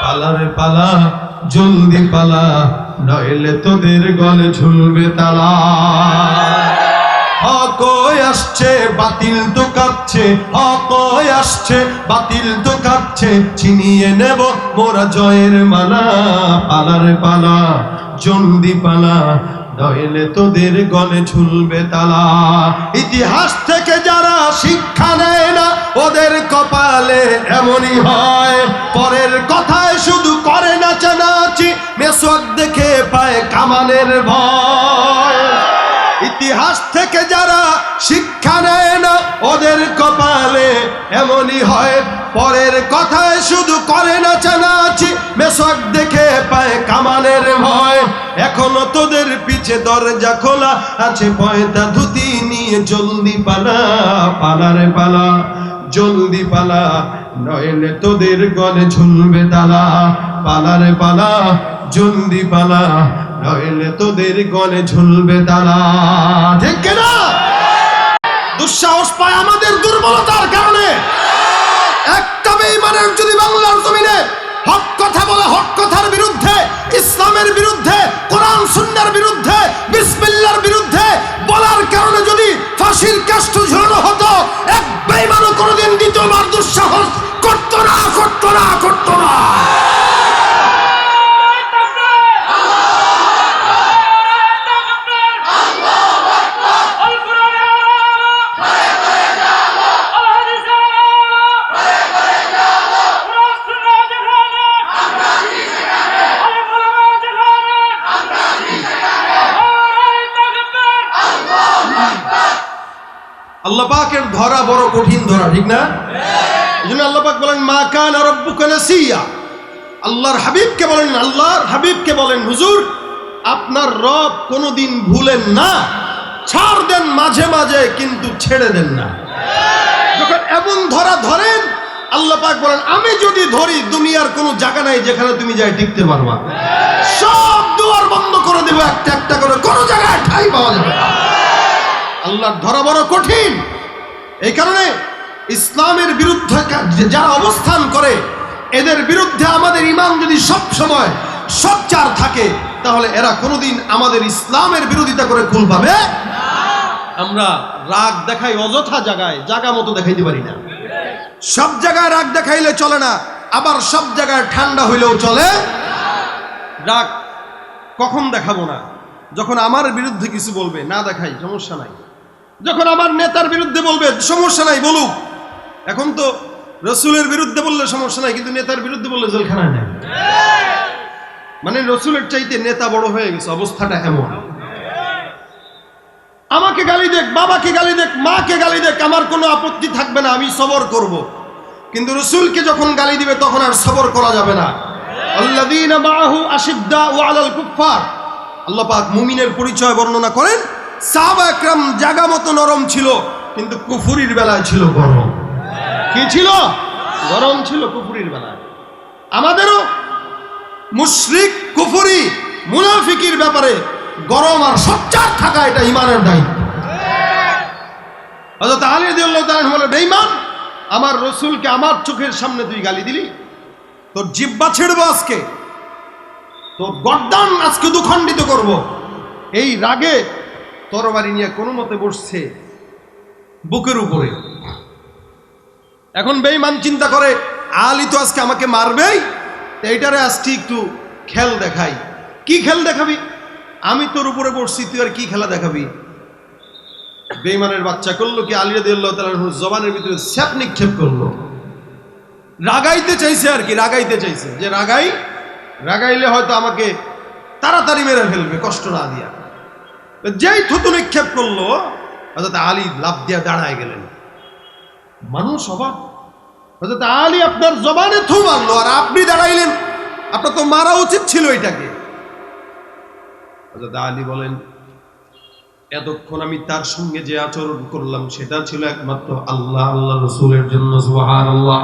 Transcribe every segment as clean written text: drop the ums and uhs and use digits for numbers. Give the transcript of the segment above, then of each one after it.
পালা রে পালা জলদি পালা, নইলে তোদের গলে ঝুলবে তালা। হক আসছে বাতিল তো কাঁপছে, হক আসছে বাতিল তো কাঁপছে, ছিনিয়ে নেব মোরা জয়ের মালা। পালা রে পালা জলদি পালা, নইলে তোদের গলে ঝুলবে তালা। ইতিহাস থেকে যারা শিক্ষা নেয় না, ওদের কপালে এমনই হয়। পরের কথায় শুধু করে নাচানাচি, মেসওয়াক দেখে পায় কামানের ভয়। ইতিহাস থেকে যারা শিক্ষা নেয় না, ওদের কপালে এমনই হয়। পরের কথায় শুধু করে নাচানাচি, মেসওয়াক দেখে পায় কামানের ভয়। এখনো তোদের পিছে দরজা খোলা আছে, পয়তা ধুতি নিয়ে জলদি পালা। পালা রে পালা জলদি পালা, নইলে তোদের গলে ঝুলবে তালা। পালা রে পালা জলদি পালা, নইলে তোদের গলে ঝুলবে তালা। ঠিক না? দুঃসাহস পায় আমাদের দুর্বলতার কারণে। একটা বেঈমানের যদি বাংলার জমিনে হক কথা বলে, হক কথার বিরুদ্ধে, ইসলামের বিরুদ্ধে, কোরআন সুন্নাহর বিরুদ্ধে, বিসমিল্লাহর বিরুদ্ধে বলার কারণে যদি ফাঁসির কাষ্ঠ ঝোলানো হতো, এক বেঈমানও কোনোদিন দ্বিতীয়বার দুঃসাহস করতো না, করতো না, করতো না। আল্লাহ পাকের ধরা বড় কঠিন ধরা, ঠিক না? এইজন্য আল্লাহ পাক বলেন মা কানা রাব্বুকা নাসিয়া। আল্লাহর হাবিবকে বলেন, আল্লাহর হাবিবকে বলেন হুজুর আপনার রব কোনোদিন ভুলেন না, ছাড় দেন মাঝে মাঝে কিন্তু ছেড়ে দেন না। যখন এমন ধরা ধরেন, আল্লাহ পাক বলেন আমি যদি ধরি দুনিয়ার কোনো জায়গা নাই যেখানে তুমি যাই টিকতে পারবা। সব দুয়ার বন্ধ করে দেব একটা একটা করে, কোনো জায়গায় ঠাঁই পাওয়া যাবে না। আল্লাহর ধরা বড় কঠিন। এই কারণে ইসলামের বিরুদ্ধে যারা অবস্থান করে, এদের বিরুদ্ধে আমাদের ঈমান যদি সব সময় সোচ্চার থাকে, তাহলে এরা কোনোদিন আমাদের ইসলামের বিরোধিতা করে কুল পাবে না। আমরা রাগ দেখাই অযথা জায়গায়, জায়গা মতো দেখাইতে পারি না। সব জায়গায় রাগ দেখাইলে চলে না, আবার সব জায়গায় ঠান্ডা হইলেও চলে। রাগ কখন দেখাবো না? যখন আমার বিরুদ্ধে কিছু বলবে, না দেখাই সমস্যা নাই। যখন আমার নেতার বিরুদ্ধে বলবে, সমস্যা নাই বলুক। এখন তো রসুলের বিরুদ্ধে বললে সমস্যা নাই, কিন্তু নেতার বিরুদ্ধে বললে জেলখানায় নেয়। মানে রসুলের চাইতে নেতা বড় হয়ে গেছে, অবস্থাটা এমন। আমাকে গালি দেখ, বাবাকে গালি দেখ, মাকে গালি দেখ, আমার কোনো আপত্তি থাকবে না, আমি সবর করব। কিন্তু রসুলকে যখন গালি দিবে তখন আর সবর করা যাবে না। আল্লাযীনা মাআহু আশিদ্দাউ আলাল কুফফার। আল্লাহ পাক মুমিনের পরিচয় বর্ণনা করেন, সাহাবা একরাম জায়গা মতো নরম ছিল, কিন্তু কুফরির বেলায় ছিল গরম। কি ছিল? গরম ছিল কুফরির বেলায়। আমাদেরও মুশরিক, কুফরি, মুনাফিকির ব্যাপারে গরম আর সোচ্চার থাকা, এটা ঈমানের দায়িত্ব। হযরত আলী রাদিয়াল্লাহু তাআলা বলে, বেঈমান, আমার রাসূলকে আমার চোখের সামনে তুই গালি দিলি, তোর জিহ্বা ছেড়বো আজকে, তোর গর্দান আজকে দুখণ্ডিত করব। এই রাগে তরবারি নিয়ে কোনো মতে বসছে বুকের উপরে। এখন বেঈমান চিন্তা করে, আলী তো আজকে আমাকে মারবেই, এইটারে আজকে একটু খেল দেখাই। কি খেল দেখাবি? আমি তোর উপরে বসছি, তুই আর কি খেলা দেখাবি? বেঈমানের বাচ্চা করলো কি, আলী রাদিয়াল্লাহু তাআলা জবানের ভিতরে স্যাপ নিক্ষেপ করলো। রাগাইতে চাইছে আর কি, রাগাইতে চাইছে যে রাগাইলে হয়তো আমাকে তাড়াতাড়ি মেরে ফেলবে কষ্ট না দিয়া। যেই থুতু নিক্ষেপ করলো, হযরত আলী লাফ দিয়া দাঁড়ায় গেলেন। মানুষ অবাক, হযরত আলী আপনার জবানে থু মারলো আর আপনি দাঁড়াইলেন, আপনার তো মারা উচিত ছিল এটাকে। হযরত আলী বলেন, এতক্ষণ আমি তার সঙ্গে যে আচরণ করলাম সেটা ছিল একমাত্র আল্লাহ আল্লাহ রসুলের জন্য। সুবহানাল্লাহ।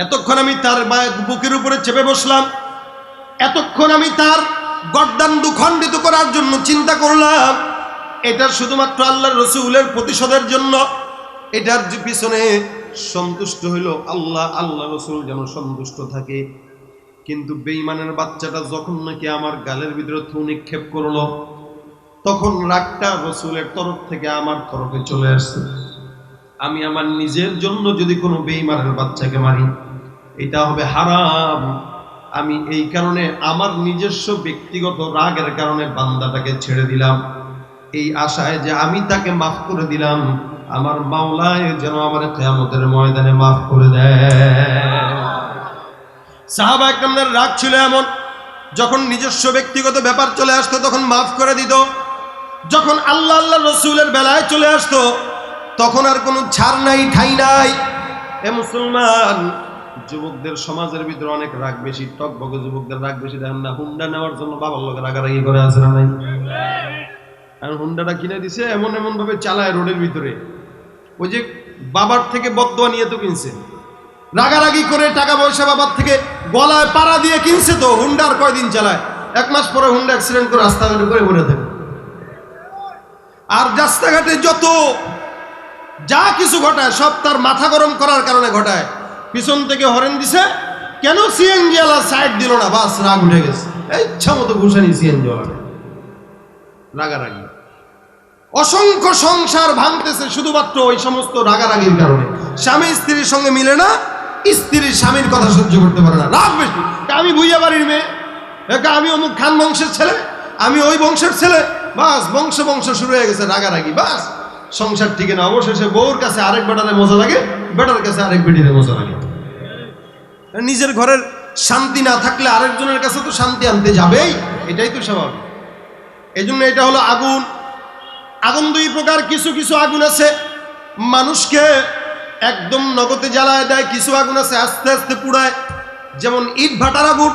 এতক্ষণ আমি তার বুকের উপরে চেপে বসলাম, এতক্ষণ আমি তার গর্দান দুখণ্ডিত করার জন্য চিন্তা করলাম, এটা শুধুমাত্র আল্লাহর রসুলের প্রতিশোধের জন্য। এটার পিছনে সন্তুষ্ট হইল আল্লাহ, আল্লাহ রসুল যেন সন্তুষ্ট থাকে। কিন্তু বেঈমানের বাচ্চাটা যখন নাকি আমার গালের ভিতরে থু নিক্ষেপ করলো, তখন রাগটা রসুলের তরফ থেকে আমার তরফে চলে আসছে। আমি আমার নিজের জন্য যদি কোনো বেঈমানের বাচ্চাকে মারি, এটা হবে হারাম। আমি এই কারণে আমার নিজস্ব ব্যক্তিগত রাগের কারণে বান্দাটাকে ছেড়ে দিলাম, এই আশায় যে আমি তাকে মাফ করে দিলাম, আমার মাওলায় যেন আমার কিয়ামতের ময়দানে মাফ করে দেয়। সাহাবা একরামদের রাগ ছিল এমন, যখন নিজস্ব ব্যক্তিগত ব্যাপার চলে আসতো তখন মাফ করে দিত, যখন আল্লাহ আল্লাহ রসুলের বেলায় চলে আসতো তখন আর কোনো ছাড় নাই, ঠাই নাই। এ মুসলমান, যুবকদের সমাজের ভিতরে অনেক রাগ বেশি, টকবকে যুবকদের রাগ বেশি। দেখেন না, হুন্ডা নেওয়ার জন্য বাবার লোক রাগারাগি করে আছে না নাই? আর হুন্ডাটা কিনে দিছে, এমন এমন ভাবে চালায় রোডের ভিতরে, ওই যে বাবার থেকে বদদোয়া নিয়ে তো কিনছে, রাগারাগি করে টাকা পয়সা বাবার থেকে গলায় পাড়া দিয়ে কিনছে, তো হুন্ডার কয়দিন চালায়, 1 মাস পরে হুন্ডা অ্যাক্সিডেন্ট করে রাস্তাঘাটে করে ঘুরে থাকে। আর রাস্তাঘাটে যত যা কিছু ঘটায় সব তার মাথা গরম করার কারণে ঘটায়। পিছন থেকে হরেন দিছে, কেন সিএনজি ওয়ালা সাইড দিল না, বাস রাগ উঠে গেছে, ইচ্ছা মতো ঘুষানি সিএনজি ওয়ালা, রাগারাগি। অসংখ্য সংসার ভাঙতেছে শুধুমাত্র ওই সমস্ত রাগারাগির কারণে। স্বামী স্ত্রীর সঙ্গে মিলে না, স্ত্রীর স্বামীর কথা সহ্য করতে পারে না, রাগ বেশি। আমি ভুইয়া বাড়ির মেয়ে, আমি অমুক খান বংশের ছেলে, আমি ওই বংশের ছেলে, বাস বংশ বংশ শুরু হয়ে গেছে রাগারাগি, বাস সংসার টিকে না। অবশেষে বউর কাছে আরেক বেটারে মজা লাগে, বেটার কাছে আরেক বেটিরে মজা লাগে। নিজের ঘরের শান্তি না থাকলে আরেকজনের কাছে তো শান্তি আনতে যাবেই, এটাই তো স্বাভাবিক। এই জন্য এটা হলো আগুন। আগুন 2 প্রকার। কিছু কিছু আগুন আছে মানুষকে একদম নগদে জ্বালায় দেয়, কিছু আগুন আছে আস্তে আস্তে পুড়ায়। যেমন ইট ভাটার আগুন,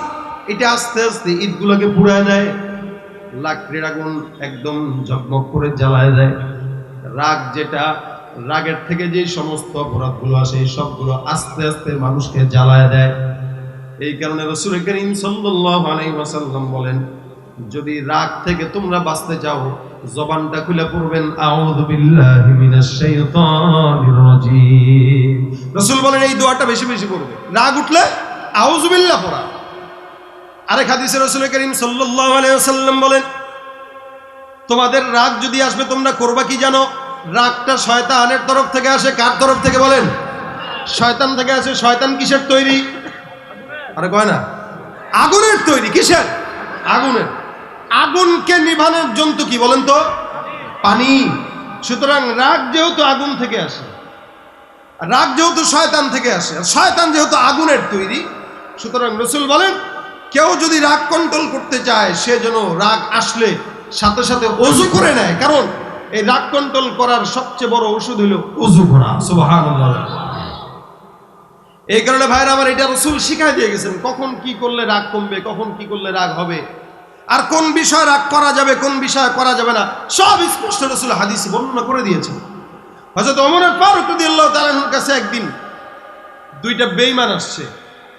এটা আস্তে আস্তে ইটগুলোকে পুড়ায় দেয়। লাকড়ির আগুন একদম ঝকমক করে জ্বালায় দেয়। রাগ, যেটা রাগের থেকে যে সমস্ত অপরাধগুলো আসে, এই সবগুলো আস্তে আস্তে মানুষকে জ্বালায় দেয়। এই কারণে রাসূল করিম সাল্লাল্লাহু আলাইহি ওয়াসাল্লাম বলেন, যদি রাগ থেকে তোমরা বাঁচতে চাও, জবানটা খুলে পড়বেন আউযু বিল্লাহি মিনাশ শাইতানির রাজীম। রাসূল বলেন এই দোয়াটা বেশি বেশি পড়বে। রাগ উঠলে আউযু বিল্লাহ পড়া। আরেক হাদিসে রাসূল করিম সাল্লাল্লাহু আলাইহি ওয়াসাল্লাম বলেন, তোমাদের রাগ যদি আসবে তোমরা করবা কি জানো? রাগটা শয়তানের তরফ থেকে আসে। কার তরফ থেকে বলেন? শয়তান থেকে আসে। শয়তান কিসের তৈরি? আরে কয় না, আগুনের তৈরি। কিসের? আগুনের। আগুনকে নিভানোর জন্তু কি বলেন তো? পানি। সুতরাং রাগ যেহেতু আগুন থেকে আসে, রাগ যেহেতু শয়তান থেকে আসে, আর শয়তান যেহেতু আগুনের তৈরি, সুতরাং রাসূল বলেন কেউ যদি রাগ কন্ট্রোল করতে চায়, সে যেন রাগ আসলে সাথে সাথে ওযু করে নেয়। কারণ এই রাগ কন্ট্রোল করার সবচেয়ে বড় ওষুধ হলো ওযু করা। সুবহানাল্লাহ। এই কারণে ভাইরা আমার, এটা রাসূল শিখাই দিয়ে গেছেন, কখন কি করলে রাগ কমবে, কখন কি করলে রাগ হবে, আর কোন বিষয় রাগ করা যাবে, কোন বিষয় করা যাবে না, সব স্পষ্ট রাসূল হাদিসে বর্ণনা করে দিয়েছেন। হযরত ওমর ফারুক রাদিয়াল্লাহু তাআলা আনহুর কাছে একদিন 2টা বেঈমান আসছে।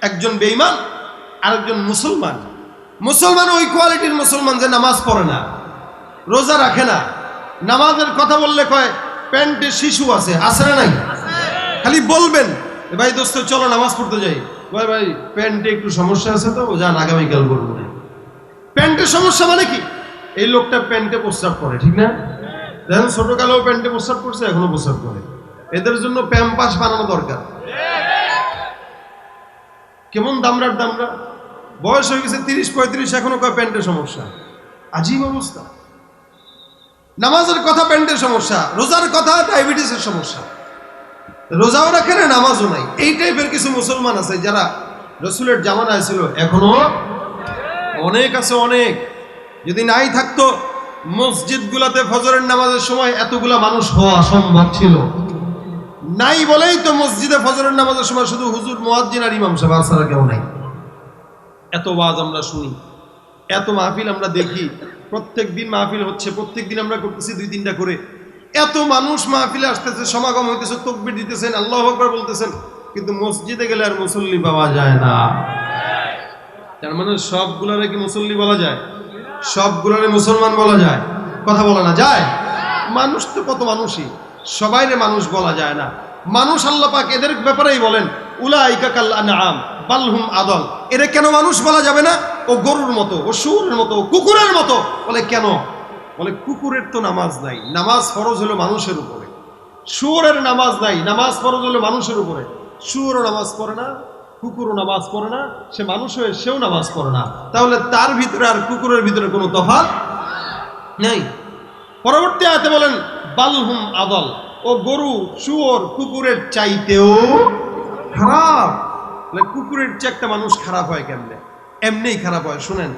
একজন বেঈমান, আরেকজন মুসলমান। মুসলমান ওই কোয়ালিটির মুসলমান যে নামাজ পড়ে না, রোজা রাখে না, নামাজের কথা বললে কয় প্যান্টে শিশু আছে, আছে না নাই? খালি বলবেন ভাই দোস্ত চলো নামাজ পড়তে যাই, ভাই ভাই প্যান্টে একটু সমস্যা আছে তো যান আগামীকাল করবো। প্যান্টের সমস্যা মানে কি? এই লোকটা প্যান্টে প্রস্রাব করে, ঠিক না? দেখেন ছোটকালেও প্যান্টে প্রস্রাব করছে, এখনো প্রস্রাব করে। এদের জন্য প্যাম্পাস বানানো দরকার। কেমন দামরার দামরা, বয়স হয়ে গেছে 30-35, এখনো কয় প্যান্টের সমস্যা। আজীব অবস্থা। নামাজের কথা প্যান্টের সমস্যা, রোজার কথা ডায়াবেটিসের সমস্যা। রোজাও রাখে না, নামাজও নাই। এই টাইপের কিছু মুসলমান আছে যারা রাসূলের জামানায় ছিল, এখনো অনেক আছে, অনেক। যদি নাই থাকতো মসজিদগুলোতে ফজরের নামাজের সময় এতগুলা মানুষ হওয়া সম্ভব ছিল। নাই বলেই তো মসজিদে ফজরের নামাজের সময় শুধু হুজুর, মুয়াজ্জিন আর ইমাম সাহেব, ছাড়া কেউ নাই। এত ওয়াজ আমরা শুনি, এত মাহফিল আমরা দেখি, প্রত্যেক দিন মাহফিল হচ্ছে, প্রত্যেক দিন আমরা করতেছি 2-3টা করে। এত মানুষ মাহফিলে আসতেছে, সমাগম হইতেছে, তাকবীর দিতেছেন, আল্লাহু আকবার বলতেছেন, কিন্তু মসজিদে গেলে আর মুসল্লি পাওয়া যায় না। তার মানে সবগুলারে কি মুসল্লি বলা যায়? সবগুলারে মুসলমান বলা যায়? কথা বলা না যায়? মানুষ তো কত মানুষই, সবাইরে মানুষ বলা যায় না। মানুষ আল্লাহ পাক এদের ব্যাপারেই বলেন উলাইকা কাল আনআম বাল হুম আদল। এরা কেন মানুষ বলা যাবে না? ও গরুর মতো, ও শুয়োরের মতো, ও কুকুরের মতো। বলে কেন? বলে কুকুরের তো নামাজ নাই, নামাজ ফরজ হলো মানুষের উপরে। শুয়োরের নামাজ নাই, নামাজ ফরজ হলো মানুষের উপরে। শুয়োরও নামাজ পড়ে না, কুকুরও নামাজ পড়ে না, সে মানুষ হয়ে সেও নামাজ পড়ে না। তাহলে তার ভিতরে আর কুকুরের ভিতরে কোনো তফাৎ নেই। পরবর্তী আয়াতে বলেন বালহুম আদল, ও গরু শুয়োর কুকুরের চাইতেও খারাপ। কুকুরের চেয়ে একটা মানুষ খারাপ হয় কেমনে? এমনিই খারাপ হয়। শুনেন,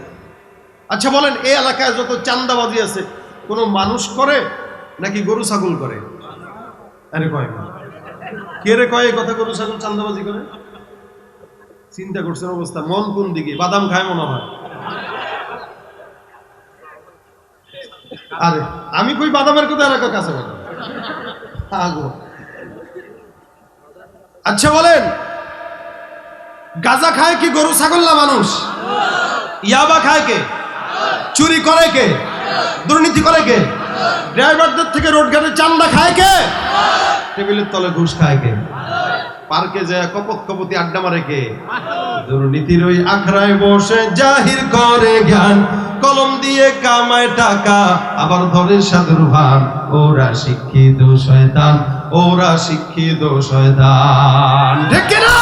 আচ্ছা বলেন, এই এলাকায় যত চান্দাবাজি আছে কোন মানুষ করে নাকি গরু ছাগল করে? আরে কয় না, কে রে কয় এই কথা? গরু ছাগল চান্দাবাজি করে? চিন্তা করছেন অবস্থা? মন কোন দিকে? বাদাম খায় মনে হয়। আরে আমি কই বাদামের কথা এলাকার কাছে বলেন। আচ্ছা বলেন, গাঁজা খায় কি গরু ছাগল না মানুষ? ইয়াবা খায় কে? চুরি করে কে? দুর্নীতি করে কে? ড্রাইভারদের থেকে রোড ঘাটে চান্দা খায় কে? টেবিলের তলে ঘুষ খায় কে? পার্কে যায় কপত কপতি আড্ডা মারে কে? দুর্নীতির ওই আখড়ায় বসে জাহির করে জ্ঞান, কলম দিয়ে কামায় টাকা আবার ধরে সাধুর ভান। ওরা শিক্ষিত শয়তান, ওরা শিক্ষিত শয়তান, ঠিক কিনা?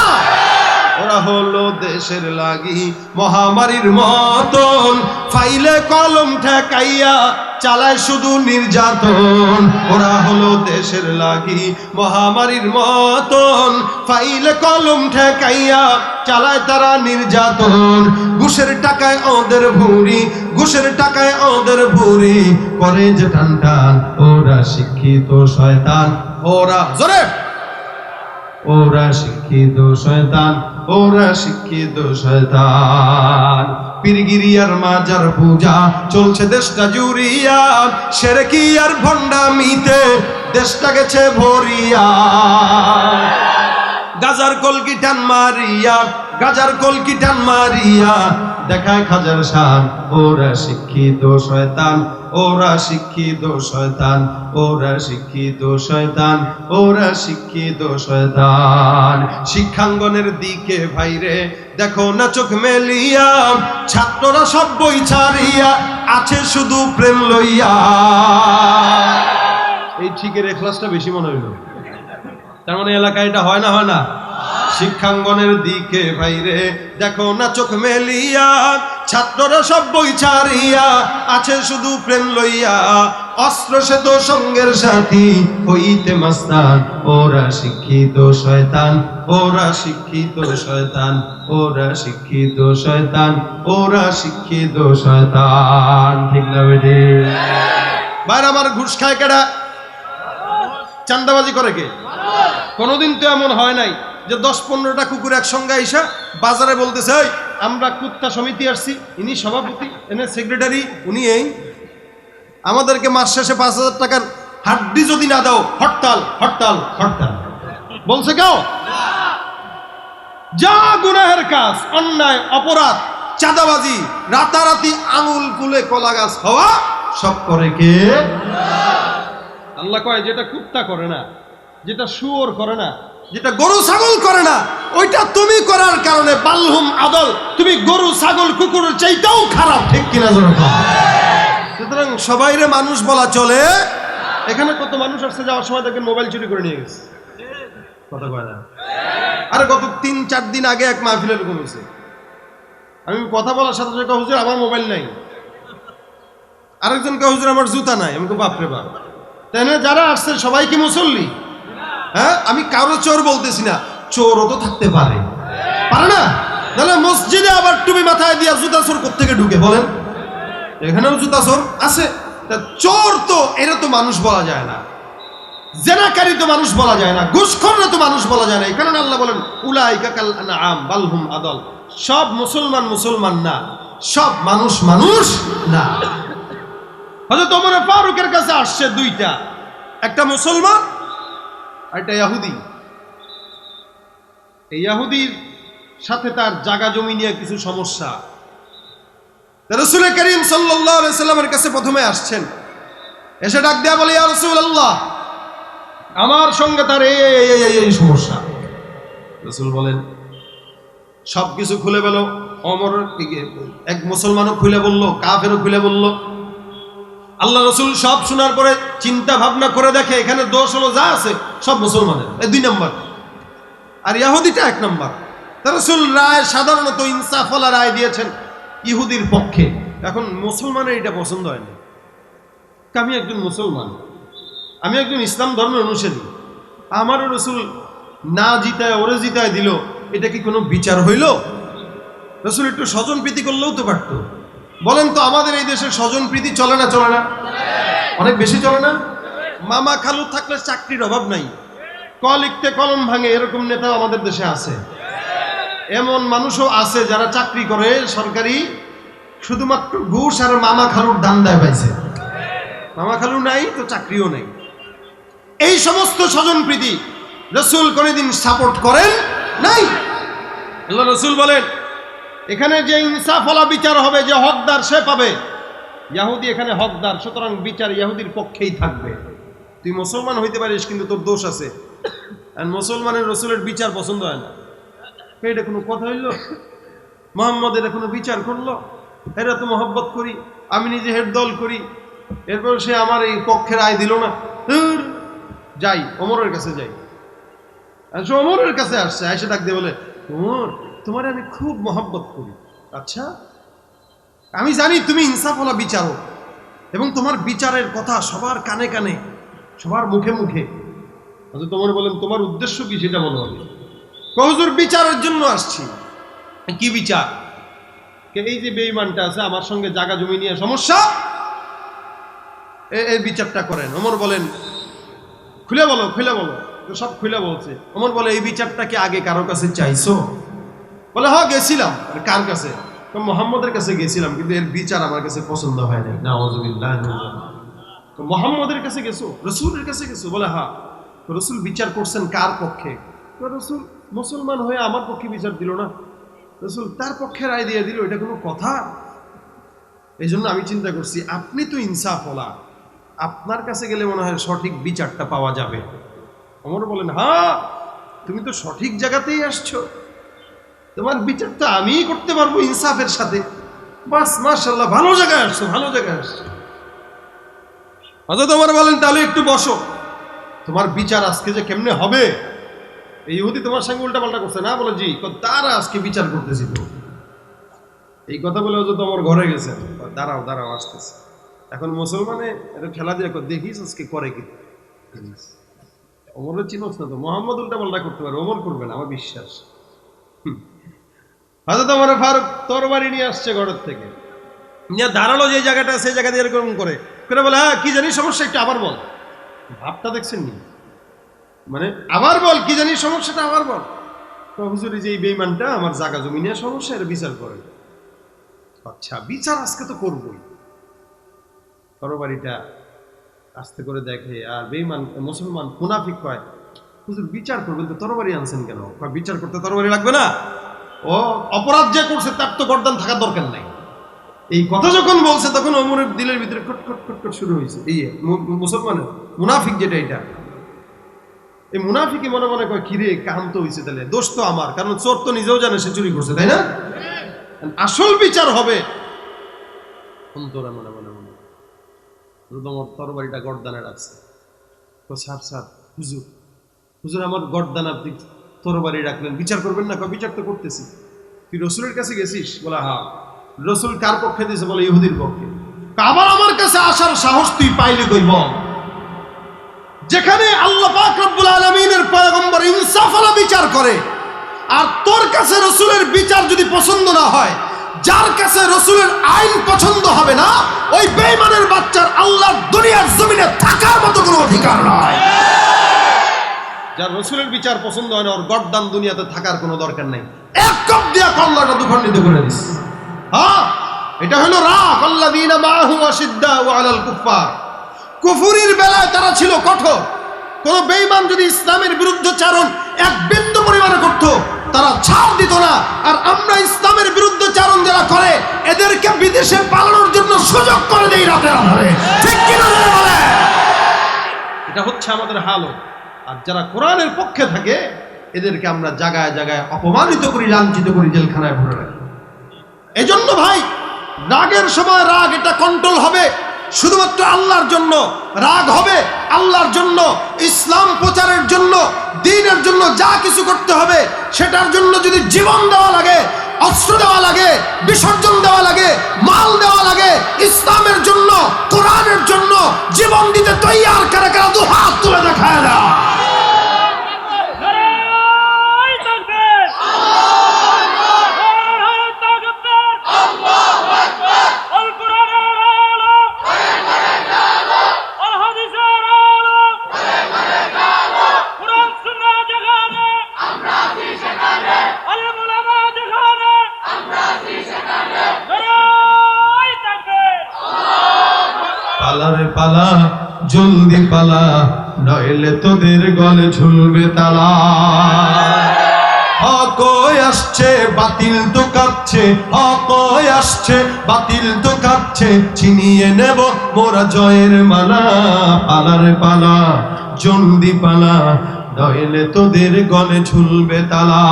ওরা হলো দেশের লাগি মহামারীর মতন, ফাইলে কলম ঠেকাইয়া চালায় শুধু নির্যাতন। ওরা হলো দেশের লাগি মহামারীর মতন, ফাইলে কলম ঠেকাইয়া চালায় তারা নির্যাতন। ঘুষের টাকায় ওদের ভুঁড়ি, ঘুষের টাকায় ওদের ভুঁড়ি করে যে টান টান। ওরা শিক্ষিত শয়তান, ওরা জোরে, ওরা শিক্ষিত শয়তান, ওরা শিক্ষিত শয়তান। পীরগিরিয়ার মাজার পূজা চলছে দেশটা জুড়িয়া, শিরকি আর ভণ্ডামিতে দেশটা গেছে ভরিয়া। গাজার কলকি টান মারিয়া, গাজার কলকি টান মারিয়া দেখায় খাজার শান। ওরা শিক্ষিত শয়তান, ওরা শিক্ষিত শয়তান, ওরা শিক্ষিত শয়তান, ওরা শিক্ষিত শয়তান। শিক্ষাঙ্গনের দিকে ভাইরে দেখো না চোখ মেলিয়া, ছাত্ররা সব বই ছাড়িয়া আছে শুধু প্রেম লইয়া। এই ঠিকের এখলাসটা বেশি মনে হইল। তার মানে এলাকায় এটা হয় না? হয় না? শিক্ষাঙ্গনের দিকে ভাইরে দেখো না চোখ মেলিয়া, ছাত্ররা সব বই ছাড়িয়া আছে শুধু প্রেম লইয়া। অস্ত্র সে তো সঙ্গের সাথী হইতে মাস্তান। ওরা শিক্ষিত শয়তান, ওরা শিক্ষিত শয়তান, ওরা শিক্ষিত শয়তান, ওরা শিক্ষিত শয়তান। ঠিক না বেটি? ভাই আমার ঘুষ খায় কেডা? চান্দাবাজি করে কে? কোনদিন তো এমন হয় নাই যে 10-15টা কুকুর একসঙ্গে আইসা বাজারে বলতেছে এই আমরা কুত্তা সমিতি আসছি, ইনি সভাপতি, এনে সেক্রেটারি, উনি এই আমাদেরকে মাস শেষে 5,000 টাকার হাড্ডি যদি না দাও হরতাল হরতাল হরতাল। বলছে কেউ? যা গুনাহের কাজ, অন্যায়, অপরাধ, চাঁদাবাজি, রাতারাতি আঙুল কুলে কলা গাছ হওয়া সব করে কে? আল্লাহ কয় যেটা কুত্তা করে না, যেটা শুয়োর করে না, যেটা গরু ছাগল করে না, ওইটা তুমি করার কারণে বালহুম আদল, তুমি গরু ছাগল কুকুরের চাইতেও খারাপ। ঠিক কিনা? সুতরাং সবাইরে মানুষ বলা চলে। এখানে কত মানুষ আসছে যাওয়ার সময় দেখেন মোবাইল চুরি করে নিয়ে গেছে, কথা কয় না? আরে গত 3-4 দিন আগে এক মাহফিল এরকম হয়েছে। আমি কথা বলার সাথে সাথে হুজুর আমার মোবাইল নাই, আরেকজন কে হুজুর আমার জুতা নাই। আমি বাপরে বাপ, তাই না? যারা আসছে সবাই কি মুসল্লি? হ্যাঁ, আমি কারো চোর বলতেছি না, চোরও তো থাকতে পারে, পারে না? তাহলে মসজিদে আবার টুপি মাথায় দিয়া জুতা চোর কোত্থেকে ঢুকে বলেন? এখানেও জুতা চোর আছে। তা চোর তো এরা তো মানুষ বলা যায় না, জেনাকারী তো মানুষ বলা যায় না, ঘুষখোররা তো মানুষ বলা যায় না। এই কারণে আল্লাহ বলেন উলাইকা কাল আনআম বাল হুম আদল। সব মুসলমান মুসলমান না, সব মানুষ মানুষ না। হযরত ওমর ফারুকের কাছে আসছে দুইটা, একটা মুসলমান আর একটা ইহুদি। এই ইহুদির সাথে তার জায়গা জমি নিয়ে কিছু সমস্যা। রাসূল করিম সাল্লাল্লাহু আলাইহি সাল্লামের কাছে প্রথমে আসছেন, এসে ডাক দেয়া বলে ইয়া রাসূলুল্লাহ, আমার সঙ্গে তার এই সমস্যা। রাসূল বলেন সবকিছু খুলে গেল। ওমর এক মুসলমানও খুলে বলল, কাফেরও খুলে বলল। আল্লাহ রাসূল সব শোনার পরে চিন্তা ভাবনা করে দেখে এখানে দোষ হলো যা আছে সব মুসলমানের, এই 2 নম্বর, আর ইহুদিটা 1 নম্বর। রাসূল রায় সাধারণত ইনসাফওয়ালা রায় দিয়েছেন ইহুদির পক্ষে। এখন মুসলমানের এটা পছন্দ হয় না। আমি একজন মুসলমান, আমি একজন ইসলাম ধর্মের অনুসারী, আমারও রাসূল না জিতায় ওরে জিতায় দিল, এটা কি কোনো বিচার হইল? রাসূল একটু স্বজন প্রীতি করলেও তো পারতো। বলেন তো আমাদের এই দেশে স্বজন প্রীতি চলে না? চলে না? অনেক বেশি চলে না? মামা খালু থাকলে চাকরির অভাব নাই, ক লিখতে কলম ভাঙে, এরকম নেতাও আমাদের দেশে আছে। এমন মানুষও আছে যারা চাকরি করে সরকারি, শুধুমাত্র ঘুষ আর মামা খালুর ধান্দায় পাইছে। মামা খালু নাই তো চাকরিও নেই। এই সমস্ত স্বজন প্রীতি রাসূল কোনদিন সাপোর্ট করেন নাই। আল্লাহ রাসূল বলেন এখানে যে ইনসাফওয়ালা বিচার হবে, যে হকদার সে পাবে। ইহুদি এখানে হকদার, সুতরাং বিচার ইহুদির পক্ষেই থাকবে। তুই মুসলমান হইতে পারিস কিন্তু তোর দোষ আছে, আর মুসলমানের রাসূলের বিচার পছন্দ হয় না। এটা কোনো কথা হইল? মুহাম্মদের কোনো বিচার করলো? এরা তো মহব্বত করি, আমি নিজে হেড দল করি, এরপর সে আমার এই পক্ষের রায় দিল না। যাই ওমরের কাছে যাই। সে ওমরের কাছে আসছে, এসে ডাক দিয়ে বলে, ওমর তোমার আমি খুব মহব্বত করি। আচ্ছা, আমি জানি তুমি ইনসাফওয়ালা বিচারক এবং তোমার বিচারের কথা সবার কানে কানে, সবার মুখে মুখে। আচ্ছা তোমার বলেন তোমার উদ্দেশ্য কি সেটা বলো। আমি হুজুর বিচারের জন্য আসছি। কি বিচার? এই যে বেঈমানটা আছে আমার সঙ্গে জায়গা জমি নিয়ে সমস্যা, এই বিচারটা করেন। ওমর বলেন খুলে বলো, খুলে বলো। সব খুলে বলছে। ওমর বলে এই বিচারটা কি আগে কারো কাছে চাইছো? বলে হ্যাঁ গেছিলাম। কার কাছে? মুহাম্মদের কাছে গেছিলাম, কিন্তু এর বিচার আমার কাছে পছন্দ হয় নাই। নাউযুবিল্লাহ। মুহাম্মদের কাছে গেছো? রাসূলের কাছে গেছো? বলে হ্যাঁ। রাসূল বিচার করছেন কার পক্ষে? রাসূল মুসলমান হয়ে আমার পক্ষে বিচার দিল না, রাসূল তার পক্ষে রায় দিয়ে দিল, এটা কোনো কথা? এই জন্য আমি চিন্তা করছি আপনি তো ইনসাফওয়ালা, আপনার কাছে গেলে মনে হয় সঠিক বিচারটা পাওয়া যাবে। ওমর বলেন হ্যাঁ তুমি তো সঠিক জায়গাতেই আসছো, তোমার বিচারটা আমিই করতে পারবো ইনসাফের সাথে। বাস মাশাআল্লাহ, ভালো জায়গায় আসছো, ভালো জায়গায় আসছো। হযরত ওমর বলেন তাহলে একটু বসো, তোমার বিচার আজকে যে কেমনে হবে। এই ইহুদি তোমার সঙ্গে উল্টাপাল্টা করছে না? বলে জি। তারা আজকে বিচার করতেছি তো। এই কথা বলে হযরত ওমর ঘরে গেছেন। দাঁড়াও দাঁড়াও আসতেছে। এখন মুসলমানে এটা ঠেলা দিয়ে দেখিস আজকে করে কি। ওমরের চিনোস না তো? মুহাম্মদ উল্টাপাল্টা করতে পারে, ওমর করবে না, আমার বিশ্বাস। হযরত ওমর ফারুক তরবারি নিয়ে আসছে ঘরের থেকে, নিয়ে দাঁড়ালো যে জায়গাটা, সেই জায়গা দিয়ে এরকম করে করে বলে হ্যাঁ কি জানি সমস্যা, একটু আবার বল। ভাবটা দেখছেন নি? মানে আবার বল, কি জানি সমস্যাটা আবার বল। তো হুজুর যে এই বেঈমানটা আমার জায়গা জমি নিয়ে সমস্যা, এর বিচার করেন। আচ্ছা বিচার আজকে তো করবই। তরবারিটা আস্তে করে দেখে, আর বেঈমান মুসলমান মুনাফিক কয় হুজুর বিচার করবেন তো তরবারি আনছেন কেন? বিচার করতে তরবারি লাগবে না, ও অপরাধ যে করছে তার তো গর্দান থাকার দরকার নাই। এই কথা যখন বলছে তখন ওমরের দিলের ভিতরে খটখট খটখট শুরু হয়েছে। এই মুসলমানের মুনাফিক যেটা, এটা এই মুনাফিকে মনে মনে কয় কিরে কাম তো হয়েছে, তাহলে দোষ তো আমার, কারণ চোর তো নিজেও জানে সে চুরি করছে, তাই না? আসল বিচার হবে অন্তরে মনে মনে মনে। তরবারিটা গর্দানে রাখছে। তো স্যার স্যার হুজুর, হুজুর আমার গর্দান আপনি তরবারি রাখলেন, বিচার করবেন না? বিচার তো করতেছি। তুই রাসূলের কাছে গেছিস? বলে হ্যাঁ। রাসূল কার পক্ষে দিয়েছে? বলে ইহুদির পক্ষে। আবার আমার কাছে আসার সাহস তুই পাইলে কই বল? যেখানে আল্লাহ পাক রব্বুল আলামিনের পয়গম্বর ইনসাফওয়ালা বিচার করে, আর তোর কাছে রাসূলের বিচার যদি পছন্দ না হয়, যার কাছে রাসূলের আইন পছন্দ হবে না, ওই বেঈমানের বাচ্চার আল্লাহর দুনিয়ার জমিনে থাকার মতো কোনো অধিকার নাই। যার রাসূলের বিচার পছন্দ হয় না, ওর গর্দান দুনিয়াতে থাকার কোনো দরকার নাই। এক কপ দিয়া কল্লাটা দুখণ্ডিত করে দিস। হ্যাঁ, এটা হলো রাগ। আল্লাযীনা মাআহু আশিদ্দাউ আলাল কুফফার। কুফরির বেলায় তারা ছিল কঠোর। কোন বেঈমান যদি ইসলামের বিরুদ্ধচারণ এক বিন্দু পরিমাণে করত, তারা ছাড় দিত না। আর আমরা ইসলামের বিরুদ্ধচারণ যারা করে, এদেরকে বিদেশে পালানোর জন্য সুযোগ করে দেই রাতের আধারে। ঠিক কি না বলে? এটা হচ্ছে আমাদের হালত। আর যারা কোরআনের পক্ষে থাকে এদেরকে আমরা জায়গায় জায়গায় অপমানিত করি, লাঞ্ছিত করি, জেলখানায় ভরে রাখি। এজন্য ভাই, রাগের সময় রাগ এটা কন্ট্রোল হবে শুধুমাত্র আল্লাহর জন্য। রাগ হবে আল্লাহর জন্য, ইসলাম প্রচারের জন্য, দ্বীনের জন্য। যা কিছু করতে হবে সেটার জন্য যদি জীবন দেওয়া লাগে, অস্ত্র দেওয়া লাগে, বিসর্জন দেওয়া লাগে, মাল দেওয়া লাগে, ইসলামের জন্য, কোরআনের জন্য জীবন দিতে তৈয়ার কারা কারা দুহাত তুলে দেখায় না। পালারে পালা, জলদি পালা, নইলে তোদের গলে ঝুলবে তালা। হক আসছে, বাতিল তো কাঁপছে, হক আসছে, বাতিল তো কাঁপছে, ছিনিয়ে নেব মোরা জয়ের মালা। পালারে পালা, জলদি পালা, নইলে তোদের গলে ঝুলবে তালা।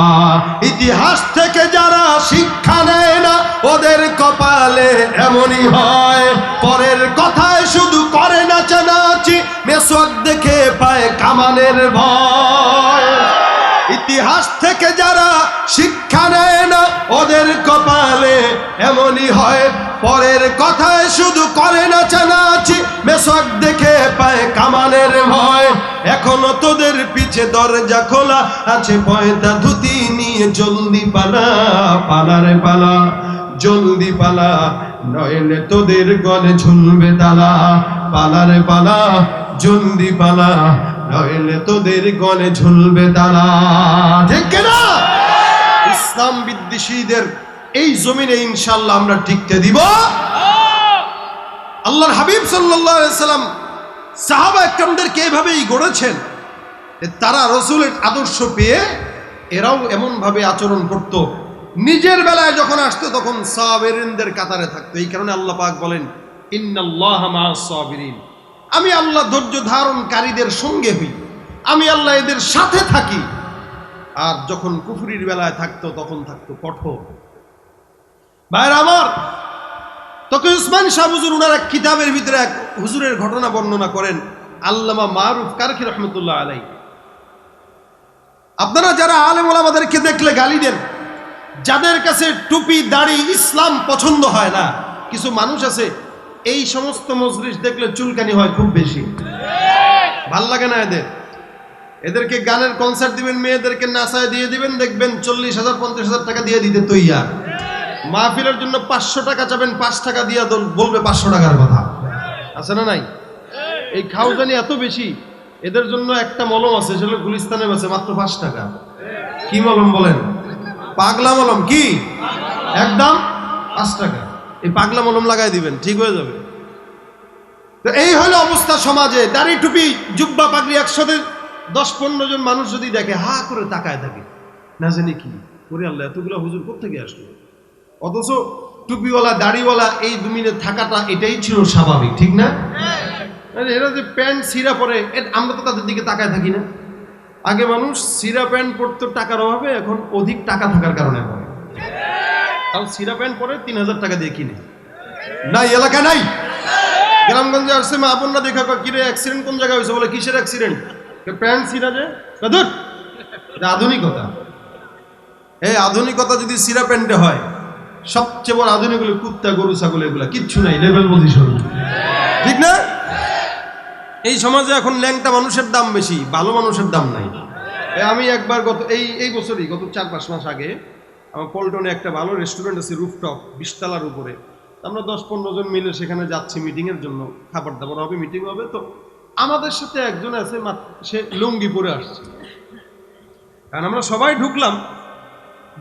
ইতিহাস থেকে যারা শিক্ষা নেয় না ওদের কপালে এমনই হয়, পরের কথায় শুধু করে নাচানাচি, মেসওয়াক দেখে পায় কামানের ভয়। ইতিহাস থেকে যারা শিক্ষা নেয় না ওদের কপালে এমনই হয়, পরের কথায় শুধু করে নাচানাচি, মেসওয়াক দেখে পায় কামানের ভয়। এখনো তোদের পিছে দরজা খোলা আছে, পয়তা ধুতি নিয়ে জলদি পালা। পালারে পালা, জলদি পালা, নইলে তোদের গলে ঝুলবে তালা। পালারে পালা, জলদি পালা, নইলে তোদের গলে ঝুলবে তালা। ঠিক না? ইসলাম বিদ্বেষীদের এই জমিনে ইনশাআল্লাহ আমরা টিকতে দিব। আল্লাহর হাবিব সাল্লাল্লাহু আলাইহি সাল্লাম সাহাবা একরামদেরকে এইভাবেই গড়েছেন। তারা রাসূলের আদর্শ পেয়ে এরাও এমন ভাবে আচরণ করত, নিজের বেলায় যখন আসতো তখন সাবিরিনদের কাতারে থাকতো। এই কারণে আল্লাহ পাক বলেন, ইন্নাল্লাহা মা'আস সাবিরিন, আমি আল্লাহ ধৈর্য ধারণকারীদের সঙ্গে হই, আমি আল্লাহ এদের সাথে থাকি। আর যখন কুফরির বেলায় থাকতো তখন থাকতো কঠোর। ভাইরা আমার, তখন উসমান শাহ হুজুর উনার এক কিতাবের ভিতরে এক হুজুরের ঘটনা বর্ণনা করেন, আল্লামা মারুফ কারখী রহমতুল্লাহ আলাইহি। আপনারা যারা আলেম ওলামাদেরকে দেখলে গালি দেন, যাদের কাছে টুপি দাড়ি ইসলাম পছন্দ হয় না, কিছু মানুষ আছে এই সমস্ত মজলিস দেখলে চুলকানি হয় খুব বেশি, ভাল লাগে না এদের। এদেরকে গানের কনসার্ট দিবেন, মেয়েদেরকে নাচায় দিয়ে দিবেন, দেখবেন 40,000 50,000 টাকা দিয়ে দিতে তৈয়ার। মাহফিলের জন্য 500 টাকা চাবেন, 5 টাকা দিয়ে বলবে 500 টাকার কথা। আছে না নাই? এই খাওজানি এত বেশি, এদের জন্য একটা মলম আছে, সেটা গুলিস্তানে আছে মাত্র 5 টাকা। কি মলম বলেন? পাগলা মলম। কি একদম 5 টাকা। এই পাগলা মলম লাগাই দিবেন, ঠিক হয়ে যাবে। তো এই হলো অবস্থা সমাজে। দাড়ি টুপি জুব্বা পাগড়ি একসাথে 10-15 জন মানুষ যদি দেখে হা করে তাকায় থাকে, না জানি কি করে, আল্লাহ এতগুলো হুজুর কোত্থেকে আসলো। অথচ টুপিওয়ালা দাড়িওয়ালা এই দুমিনে থাকাটা এটাই ছিল স্বাভাবিক, ঠিক না? এরা যে প্যান্ট সিরা পরে, আমরা তো তাদের দিকে তাকায় থাকি না। আগে মানুষ সিরা প্যান্ট পরতো টাকার অভাবে, এখন অধিক টাকা থাকার কারণে পরে। তাও সিরা প্যান্ট পরে 3,000 টাকা দিয়ে কিনে। নাই এলাকা নাই, গ্রামগঞ্জে আসছে মা বোনরা দেখা কিরে অ্যাক্সিডেন্ট কোন জায়গায় হয়েছে, বলে কিসের অ্যাক্সিডেন্ট? প্যান্ট সিরা যে আধুনিকতা। এই আধুনিকতা যদি সিরা প্যান্টে হয়, সবচেয়ে বড় আধুনিক হলো কুত্তা গরু ছাগল, এগুলা কিচ্ছু নাই, লেভেল পজিশন, ঠিক না? এই সমাজে এখন ল্যাংটা মানুষের দাম বেশি, ভালো মানুষের দাম নাই। আমি একবার এই বছরই গত 4-5 মাস আগে আমার পল্টনে একটা ভালো রেস্টুরেন্ট আছে, রুফটপ 20 তলার উপরে। আমরা 10-15 জন মিলে সেখানে যাচ্ছি মিটিংয়ের জন্য, খাবার দাবার হবে, মিটিং হবে। তো আমাদের সাথে একজন আছে, সে লুঙ্গি পরে আসছে। কারণ আমরা সবাই ঢুকলাম,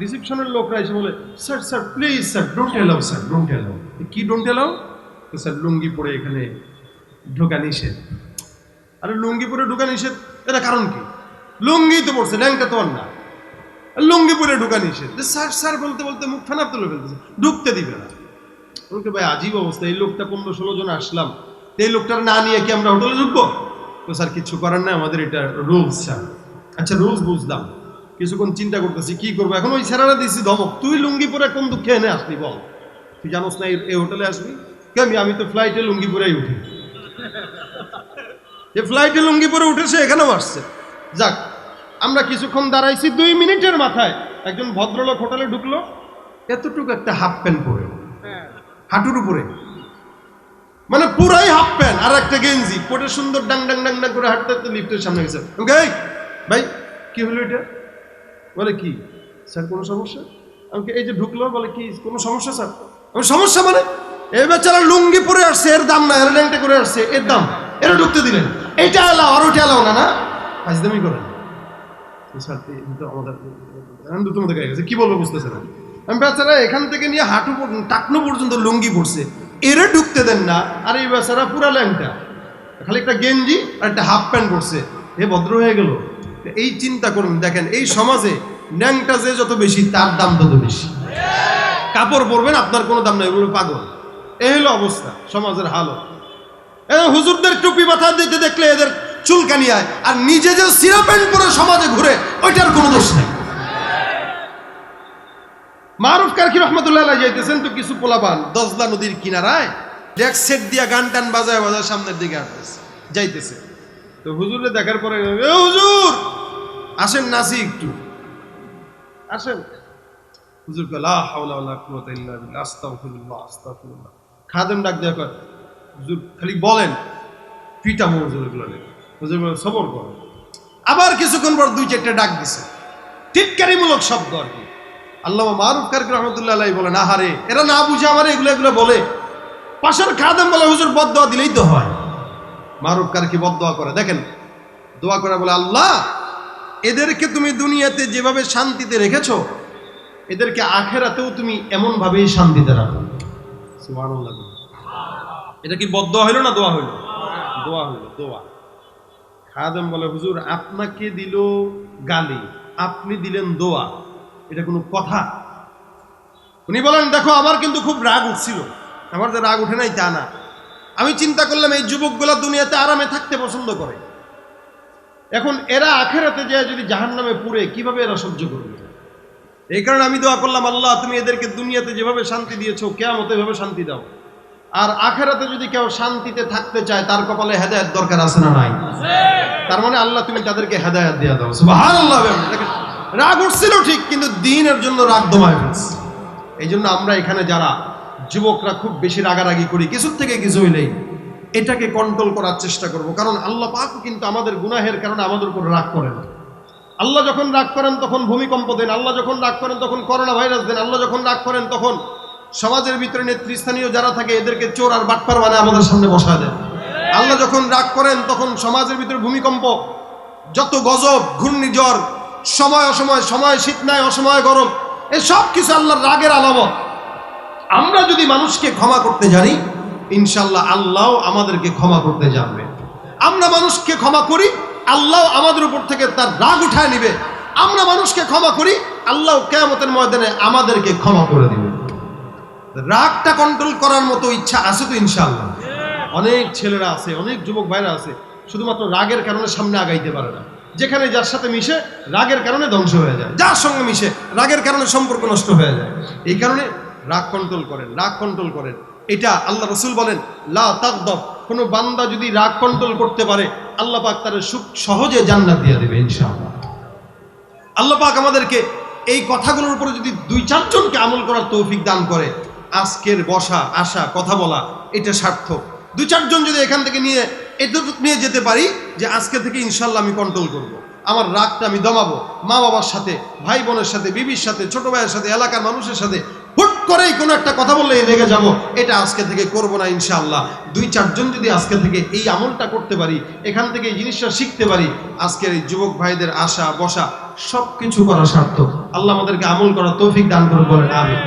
রিসেপশনের লোকরা এসে বলে, sir sir please sir, don't allow sir, don't allow. কি ডোন্ট এলাও? স্যার লুঙ্গি পরে এখানে ঢোকা নিষেধ। আরে লুঙ্গি পরে ঢোকা নিষেধ, এটা কারণ কি? লুঙ্গি তো পড়ছে, ল্যাংটা তো আর না, লুঙ্গি পরে ঢোকা নিষেধ। স্যার স্যার বলতে বলতে মুখ ফানা তুলে ফেলতেছে, ঢুকতে দিবে না। ভাই আজীব অবস্থা। এই লোকটা 15-16 জন আসলাম, এই লোকটার না নিয়ে কি আমরা হোটেলে ঢুকবো? তো স্যার কিছু করার নাই, আমাদের এটা রুলস স্যার। আচ্ছা রুলস বুঝলাম, কিছুক্ষণ চিন্তা করতেছি কি করবো। এখন ওই স্যারেরা দিচ্ছি ধমক, তুই লুঙ্গি পরে কোন দুঃখে এনে আসলি বল, তুই জানোস না এই হোটেলে আসবি কেমনি? আমি তো ফ্লাইটে লুঙ্গি পরেই উঠি, যে ফ্লাইটে লুঙ্গি পরে উঠেছে এখানেও আসছে। যাক, আমরা কিছুক্ষণ দাঁড়াইছি, 2 মিনিটের মাথায় একজন ভদ্রলোক হোটেলে ঢুকলো, এতটুকু একটা হাফ প্যান্ট পরে, হাঁটুর উপরে, মানে পুরাই হাফ প্যান্ট আর একটা গেঞ্জি পরে সুন্দর ডাং ডাং ডাং ডাং করে হাঁটতে হাঁটতে লিফটের সামনে গেছে। ভাই কি হলো এটা? বলে কি স্যার কোনো সমস্যা? আমাকে এই যে ঢুকলো, বলে কি কোনো সমস্যা স্যার? আমি সমস্যা মানে এই বেচারা লুঙ্গি পরে আসছে, এর দাম না, এর ল্যাংটা করে আসছে, এর দাম, এরা ঢুকতে দিলেন, এইটা এলাও আর ওইটা এলাও না, না ফাজদামি করেন স্যার। আমাদের তোমাদের গায়ে গেছে, কি বলবো বুঝতেছে না। আমি বেচারা এখান থেকে নিয়ে হাঁটু টাকনো পর্যন্ত লুঙ্গি পড়ছে, এরা ঢুকতে দেন না, আর এই বেচারা পুরা ল্যাংটা, খালি একটা গেঞ্জি আর একটা হাফ প্যান্ট পরছে, এ ভদ্র হয়ে গেল। এই চিন্তা করুন, দেখেন এই সমাজে ন্যাংটা যে যত বেশি তার দাম তত বেশি। কাপড় পরবেন আপনার কোনো দাম নাই, এগুলো পাগল। এই হলো অবস্থা সমাজের হালত। হুজুরদের টুপি মাথা দিতে দেখলে এদের চুলকানি আয়, আর নিজে যে সিরা প্যান্ট পরে সমাজে ঘুরে ওইটার কোনো দোষ নেই। মারুফ কারকি রহমতুল্লাহ আলাইহি যাইতেছেন, তো কিছু পোলাপান দজলা নদীর কিনারায় ডেক সেট দিয়া গান টান বাজায় বাজায় সামনের দিকে আসতেছে যাইতেছে। তো হুজুরে দেখার পরে, হুজুর আসেন নাচি একটু, আসেন। হুজুর কয় লা হাওলা ওয়ালা কুওয়াতা ইল্লা বিল্লাহ, আস্তাগফিরুল্লাহ আস্তাগফিরুল্লাহ। খাদেম ডাক দেয়া কয়, হুজুর খালি বলেন, পিটামো হুজুর এগুলো। হুজুর বলে সবর করো। আবার কিছুক্ষণ পর 2-4টা ডাক দিছে, টিটকারিমূলক শব্দ আর কি। আল্লামা মারুফ কারকি রহমতুল্লাহ আলাইহি বলেন, আহারে এরা না বুঝে আমার এগুলো বলে। পাশের খাদেম বলে, হুজুর বদদোয়া দিলেই তো হয়। মারুফ কারকি বদদোয়া করে, দেখেন দোয়া করে বলে, আল্লাহ এদেরকে তুমি দুনিয়াতে যেভাবে শান্তিতে রেখেছো, এদেরকে আখেরাতেও তুমি এমন ভাবেই শান্তিতে রাখো। সুবহানাল্লাহ। এটা কি বদদোয়া হইল না দোয়া হইল? দোয়া হইল, দোয়া। খাদেম বলে, হুজুর আপনাকে দিল গালি, আপনি দিলেন দোয়া, এটা কোনো কথা? উনি বলেন, দেখো আমার কিন্তু খুব রাগ উঠছিল, আমার যে রাগ উঠে নাই তা না। আমি চিন্তা করলাম এই যুবকগুলা দুনিয়াতে আরামে থাকতে পছন্দ করে, এখন এরা আখেরাতে যায় যদি জাহান্নামে পুড়ে, কিভাবে এরা সহ্য করবে? এই কারণে আমি দোয়া করলাম, আল্লাহ তুমি এদেরকে দুনিয়াতে যেভাবে শান্তি দিয়েছো কিয়ামতে এভাবে শান্তি দাও। আর আখেরাতে যদি কেউ শান্তিতে থাকতে চায়, তার কপালে হেদায়েত দরকার আছে না নাই? তার মানে আল্লাহ তুমি তাদেরকে হেদায়েত দিয়ে দাও। সুবহানাল্লাহ। রাগ উঠছিল ঠিক, কিন্তু দ্বীনের জন্য রাগ দমায় ফেলছে। এই জন্য আমরা এখানে যারা যুবকরা খুব বেশি রাগারাগি করি, কিছুর থেকে কিছু হইলেই এটাকে কন্ট্রোল করার চেষ্টা করব। কারণ আল্লাহ পাক কিন্তু আমাদের গুনাহের কারণে আমাদের উপর রাগ করেন। আল্লাহ যখন রাগ করেন তখন ভূমিকম্প দেন, আল্লাহ যখন রাগ করেন তখন করোনা ভাইরাস দেন, আল্লাহ যখন রাগ করেন তখন সমাজের ভিতরে নেতৃস্থানীয় যারা থাকে এদেরকে চোর আর বাটপার বানায় আমাদের সামনে বসায় দেন। আল্লাহ যখন রাগ করেন তখন সমাজের ভিতরে ভূমিকম্প, যত গজব, ঘূর্ণিঝড়, সময় অসময়, সময় শীত নাই অসময় গরম, এই সব কিছু আল্লাহর রাগের আলামত। আমরা যদি মানুষকে ক্ষমা করতে জানি, ইনশাল্লাহ আল্লাহ আমাদেরকে ক্ষমা করতে জানবে। আমরা মানুষকে ক্ষমা করি, আল্লাহ আমাদের উপর থেকে তার রাগ উঠায় নিবে। আমরা মানুষকে ক্ষমা করি, আল্লাহ কিয়ামতের ময়দানে আমাদেরকে ক্ষমা করে দিবে। রাগটা কন্ট্রোল করার মতো ইচ্ছা আছে তো ইনশাআল্লাহ? অনেক ছেলেরা আছে, অনেক যুবক ভাইরা আছে, শুধুমাত্র রাগের কারণে সামনে আগাইতে পারে না। যেখানে যার সাথে মিশে রাগের কারণে ধ্বংস হয়ে যায়, যার সঙ্গে মিশে রাগের কারণে সম্পর্ক নষ্ট হয়ে যায়। এই কারণে রাগ কন্ট্রোল করেন, রাগ কন্ট্রোল করেন। এটা আল্লাহ রাসূল বলেন, লা তাগদাব। কোনো বান্দা যদি রাগ কন্ট্রোল করতে পারে, আল্লাহ পাক তার সুখ সহজে জান্নাত দিয়ে দেবে ইনশাআল্লাহ। আল্লাহ পাক আমাদেরকে এই কথাগুলোর উপরে যদি 2-4 জনকে আমল করার তৌফিক দান করে, আজকের বসা আসা কথা বলা এটা সার্থক। 2-4 জন যদি এখান থেকে নিয়ে এতটুকু নিয়ে যেতে পারি যে আজকে থেকে ইনশাল্লাহ আমি কন্ট্রোল করব, আমার রাগটা আমি দমাবো, মা বাবার সাথে, ভাই বোনের সাথে, বিবির সাথে, ছোট ভাইয়ের সাথে, এলাকার মানুষের সাথে হুট করেই কোনো একটা কথা বললে রেগে যাব, এটা আজকে থেকে করব না ইনশাআল্লাহ। 2-4 জন যদি আজকে থেকে এই আমলটা করতে পারি, এখান থেকে এই জিনিসটা শিখতে পারি, আজকের এই যুবক ভাইদের আসা বসা সব কিছু করা সার্থক। আল্লাহ আমাদেরকে আমল করার তৌফিক দান করুন, বলেন আমিন।